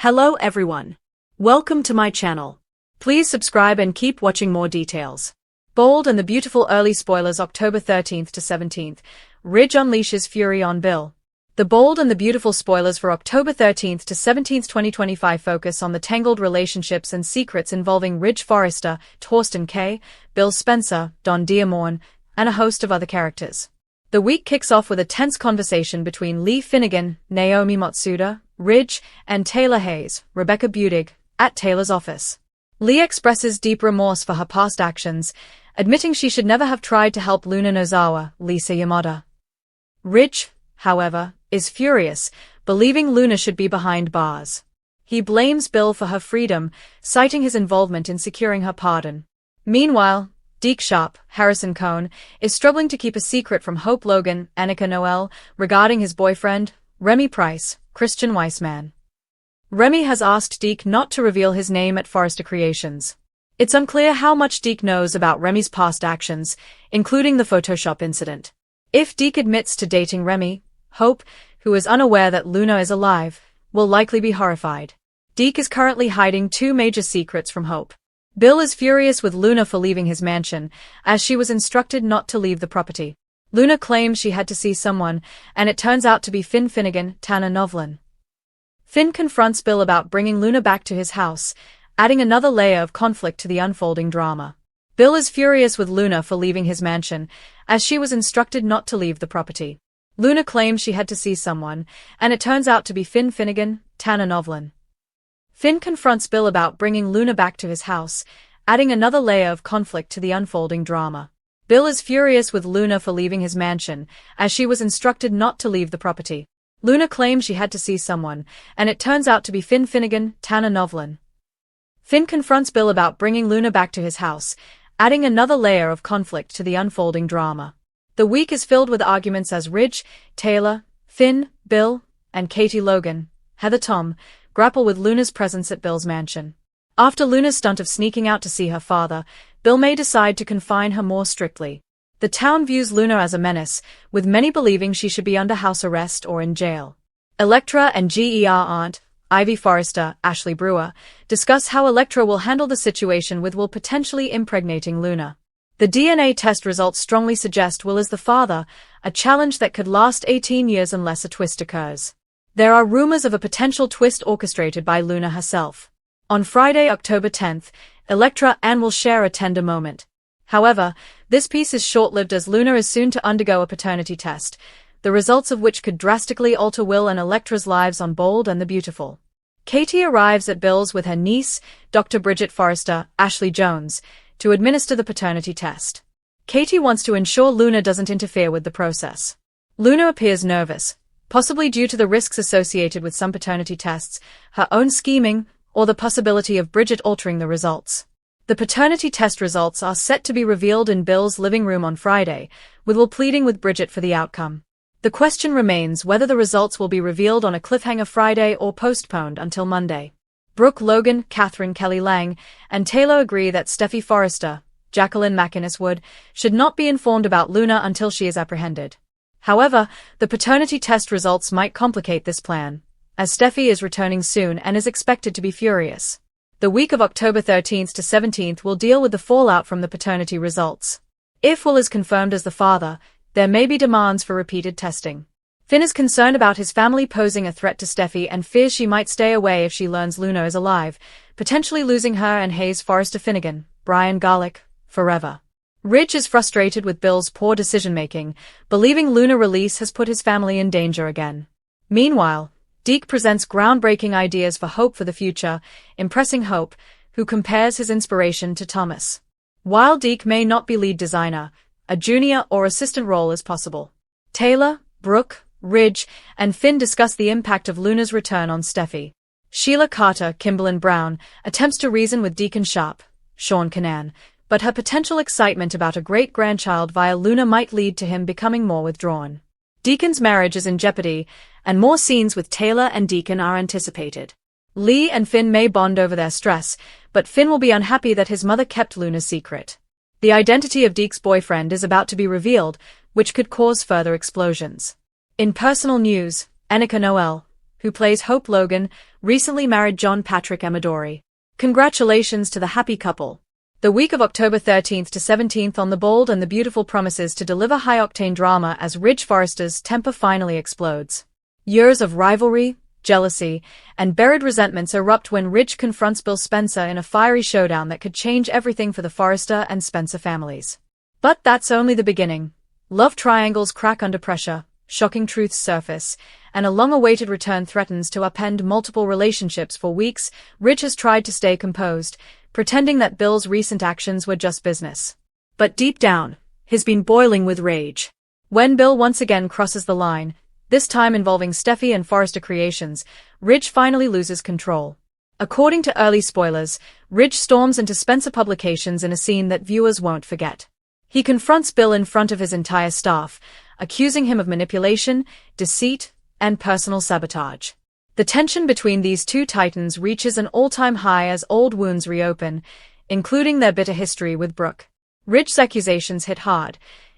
Hello everyone. Welcome to my channel. Please subscribe and keep watching more details. Bold and the Beautiful early spoilers October 13th to 17th. Ridge unleashes fury on Bill. The Bold and the Beautiful spoilers for October 13th to 17th 2025 focus on the tangled relationships and secrets involving Ridge Forrester, Torsten Kay, Bill Spencer, Don Diamorn, and a host of other characters. The week kicks off with a tense conversation between Lee Finnegan, Naomi Matsuda, Ridge, and Taylor Hayes, Rebecca Budig, at Taylor's office. Lee expresses deep remorse for her past actions, admitting she should never have tried to help Luna Nozawa, Lisa Yamada. Ridge, however, is furious, believing Luna should be behind bars. He blames Bill for her freedom, citing his involvement in securing her pardon. Meanwhile, Deke Sharp, Harrison Cohn, is struggling to keep a secret from Hope Logan, Annika Noel, regarding his boyfriend, Remy Price, Christian Weissman. Remy has asked Deke not to reveal his name at Forrester Creations. It's unclear how much Deke knows about Remy's past actions, including the Photoshop incident. If Deke admits to dating Remy, Hope, who is unaware that Luna is alive, will likely be horrified. Deke is currently hiding two major secrets from Hope. Bill is furious with Luna for leaving his mansion, as she was instructed not to leave the property. Luna claims she had to see someone, and it turns out to be Finn Finnegan, Tanner Novlin. Finn confronts Bill about bringing Luna back to his house, adding another layer of conflict to the unfolding drama. Bill is furious with Luna for leaving his mansion, as she was instructed not to leave the property. Luna claims she had to see someone, and it turns out to be Finn Finnegan, Tanner Novlin. Finn confronts Bill about bringing Luna back to his house, adding another layer of conflict to the unfolding drama. Bill is furious with Luna for leaving his mansion, as she was instructed not to leave the property. Luna claims she had to see someone, and it turns out to be Finn Finnegan, Tanner Novlin. Finn confronts Bill about bringing Luna back to his house, adding another layer of conflict to the unfolding drama. The week is filled with arguments as Ridge, Taylor, Finn, Bill, and Katie Logan, Heather Tom, grapple with Luna's presence at Bill's mansion. After Luna's stunt of sneaking out to see her father, Bill may decide to confine her more strictly. The town views Luna as a menace, with many believing she should be under house arrest or in jail. Elektra and GER aunt, Ivy Forrester, Ashley Brewer, discuss how Elektra will handle the situation with Will potentially impregnating Luna. The DNA test results strongly suggest Will is the father, a challenge that could last 18 years unless a twist occurs. There are rumors of a potential twist orchestrated by Luna herself. On Friday, October 10th, Elektra and Will share a tender moment. However, this piece is short-lived as Luna is soon to undergo a paternity test, the results of which could drastically alter Will and Elektra's lives on Bold and the Beautiful. Katie arrives at Bill's with her niece, Dr. Bridget Forrester, Ashley Jones, to administer the paternity test. Katie wants to ensure Luna doesn't interfere with the process. Luna appears nervous, possibly due to the risks associated with some paternity tests, her own scheming, or the possibility of Bridget altering the results. The paternity test results are set to be revealed in Bill's living room on Friday, with Will pleading with Bridget for the outcome. The question remains whether the results will be revealed on a cliffhanger Friday or postponed until Monday. Brooke Logan, Catherine Kelly Lang, and Taylor agree that Steffi Forrester, Jacqueline McInnes Wood, should not be informed about Luna until she is apprehended. However, the paternity test results might complicate this plan, as Steffi is returning soon and is expected to be furious. The week of October 13th to 17th will deal with the fallout from the paternity results. If Will is confirmed as the father, there may be demands for repeated testing. Finn is concerned about his family posing a threat to Steffi and fears she might stay away if she learns Luna is alive, potentially losing her and Hayes Forrester Finnegan, Brian Garlick, forever. Ridge is frustrated with Bill's poor decision-making, believing Luna release has put his family in danger again. Meanwhile, Deke presents groundbreaking ideas for Hope for the future, impressing Hope, who compares his inspiration to Thomas. While Deke may not be lead designer, a junior or assistant role is possible. Taylor, Brooke, Ridge, and Finn discuss the impact of Luna's return on Steffi. Sheila Carter, Kimberlyn Brown, attempts to reason with Deacon Sharp, Sean Kanan, but her potential excitement about a great-grandchild via Luna might lead to him becoming more withdrawn. Deacon's marriage is in jeopardy, and more scenes with Taylor and Deacon are anticipated. Lee and Finn may bond over their stress, but Finn will be unhappy that his mother kept Luna's secret. The identity of Deke's boyfriend is about to be revealed, which could cause further explosions. In personal news, Annika Noel, who plays Hope Logan, recently married John Patrick Amadori. Congratulations to the happy couple. The week of October 13th to 17th on The Bold and the Beautiful promises to deliver high-octane drama as Ridge Forrester's temper finally explodes. Years of rivalry, jealousy, and buried resentments erupt when Ridge confronts Bill Spencer in a fiery showdown that could change everything for the Forrester and Spencer families. But that's only the beginning. Love triangles crack under pressure, shocking truths surface, and a long-awaited return threatens to upend multiple relationships. For weeks, Ridge has tried to stay composed, pretending that Bill's recent actions were just business. But deep down, he's been boiling with rage. When Bill once again crosses the line, this time involving Steffi and Forrester Creations, Ridge finally loses control. According to early spoilers, Ridge storms into Spencer Publications in a scene that viewers won't forget. He confronts Bill in front of his entire staff, accusing him of manipulation, deceit, and personal sabotage. The tension between these two titans reaches an all-time high as old wounds reopen, including their bitter history with Brooke. Ridge's accusations hit hard.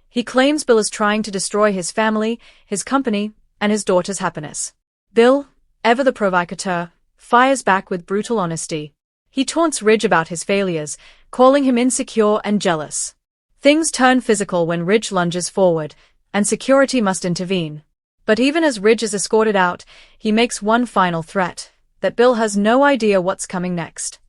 He claims Bill is trying to destroy his family, his company, and his daughter's happiness. Bill, ever the provocateur, fires back with brutal honesty. He taunts Ridge about his failures, calling him insecure and jealous. Things turn physical when Ridge lunges forward, and security must intervene. But even as Ridge is escorted out, he makes one final threat, that Bill has no idea what's coming next.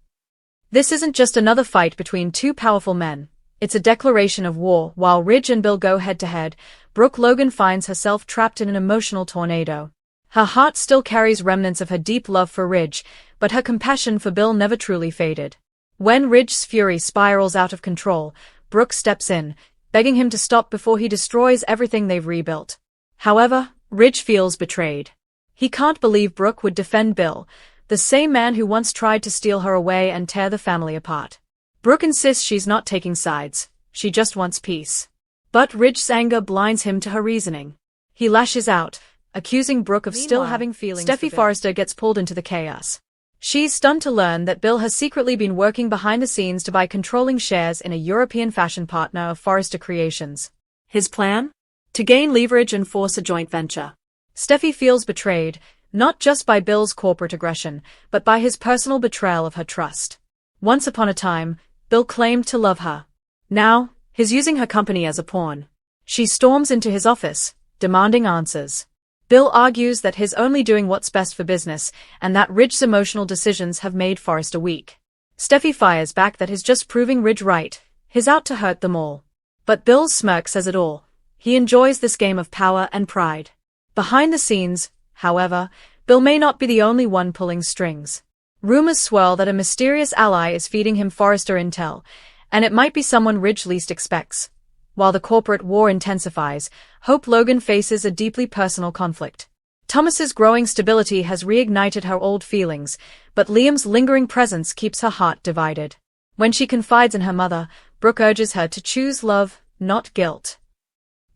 This isn't just another fight between two powerful men, it's a declaration of war. While Ridge and Bill go head-to-head, Brooke Logan finds herself trapped in an emotional tornado. Her heart still carries remnants of her deep love for Ridge, but her compassion for Bill never truly faded. When Ridge's fury spirals out of control, Brooke steps in, begging him to stop before he destroys everything they've rebuilt. However, Ridge feels betrayed. He can't believe Brooke would defend Bill, the same man who once tried to steal her away and tear the family apart. Brooke insists she's not taking sides, she just wants peace. But Ridge's anger blinds him to her reasoning. He lashes out, accusing Brooke of still having feelings. Steffi Forrester gets pulled into the chaos. She's stunned to learn that Bill has secretly been working behind the scenes to buy controlling shares in a European fashion partner of Forrester Creations. His plan? To gain leverage and force a joint venture. Steffi feels betrayed, not just by Bill's corporate aggression, but by his personal betrayal of her trust. Once upon a time, Bill claimed to love her. Now, he's using her company as a pawn. She storms into his office, demanding answers. Bill argues that he's only doing what's best for business, and that Ridge's emotional decisions have made Forrester weak. Steffi fires back that he's just proving Ridge right, he's out to hurt them all. But Bill's smirk says it all. He enjoys this game of power and pride. Behind the scenes, however, Bill may not be the only one pulling strings. Rumors swirl that a mysterious ally is feeding him Forrester intel, and it might be someone Ridge least expects. While the corporate war intensifies, Hope Logan faces a deeply personal conflict. Thomas's growing stability has reignited her old feelings, but Liam's lingering presence keeps her heart divided. When she confides in her mother, Brooke urges her to choose love, not guilt.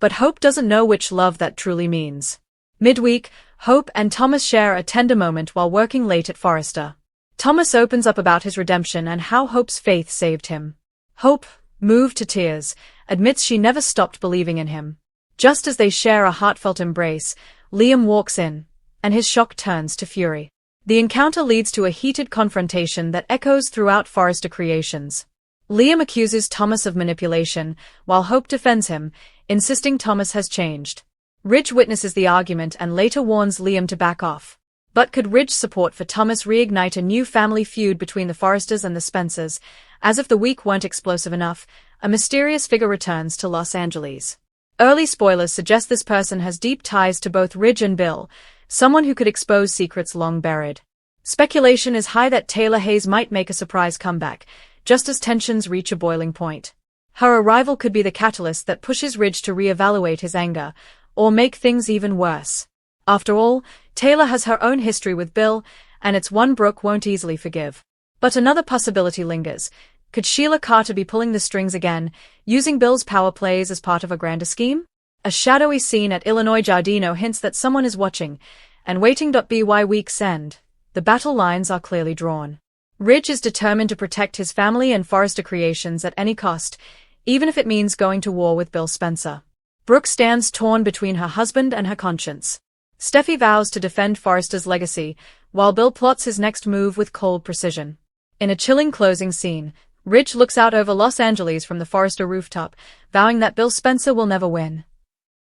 But Hope doesn't know which love that truly means. Midweek, Hope and Thomas share a tender moment while working late at Forrester. Thomas opens up about his redemption and how Hope's faith saved him. Hope, moved to tears, admits she never stopped believing in him. Just as they share a heartfelt embrace, Liam walks in, and his shock turns to fury. The encounter leads to a heated confrontation that echoes throughout Forrester Creations. Liam accuses Thomas of manipulation, while Hope defends him, insisting Thomas has changed. Ridge witnesses the argument and later warns Liam to back off. But could Ridge's support for Thomas reignite a new family feud between the Forresters and the Spencers? As if the week weren't explosive enough, a mysterious figure returns to Los Angeles. Early spoilers suggest this person has deep ties to both Ridge and Bill, someone who could expose secrets long buried. Speculation is high that Taylor Hayes might make a surprise comeback, just as tensions reach a boiling point. Her arrival could be the catalyst that pushes Ridge to reevaluate his anger, or make things even worse. After all, Taylor has her own history with Bill, and it's one Brooke won't easily forgive. But another possibility lingers. Could Sheila Carter be pulling the strings again, using Bill's power plays as part of a grander scheme? A shadowy scene at Illinois Giardino hints that someone is watching, and waiting. By week's end, the battle lines are clearly drawn. Ridge is determined to protect his family and Forrester Creations at any cost, even if it means going to war with Bill Spencer. Brooke stands torn between her husband and her conscience. Steffi vows to defend Forrester's legacy, while Bill plots his next move with cold precision. In a chilling closing scene, Ridge looks out over Los Angeles from the Forrester rooftop, vowing that Bill Spencer will never win.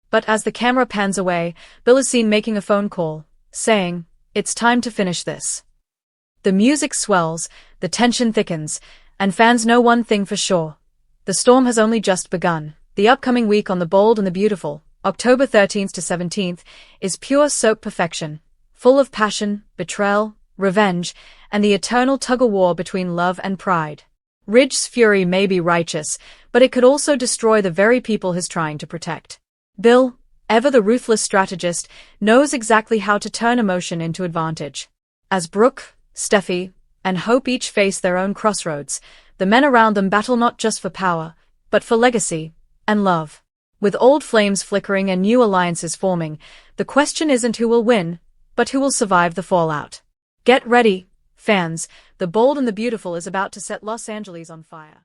But as the camera pans away, Bill is seen making a phone call, saying, "It's time to finish this." The music swells, the tension thickens, and fans know one thing for sure. The storm has only just begun. The upcoming week on The Bold and the Beautiful, October 13th to 17th, is pure soap perfection, full of passion, betrayal, revenge, and the eternal tug-of-war between love and pride. Ridge's fury may be righteous, but it could also destroy the very people he's trying to protect. Bill, ever the ruthless strategist, knows exactly how to turn emotion into advantage. As Brooke, Steffi, and Hope each face their own crossroads, the men around them battle not just for power, but for legacy and love. With old flames flickering and new alliances forming, the question isn't who will win, but who will survive the fallout. Get ready, fans, The Bold and the Beautiful is about to set Los Angeles on fire.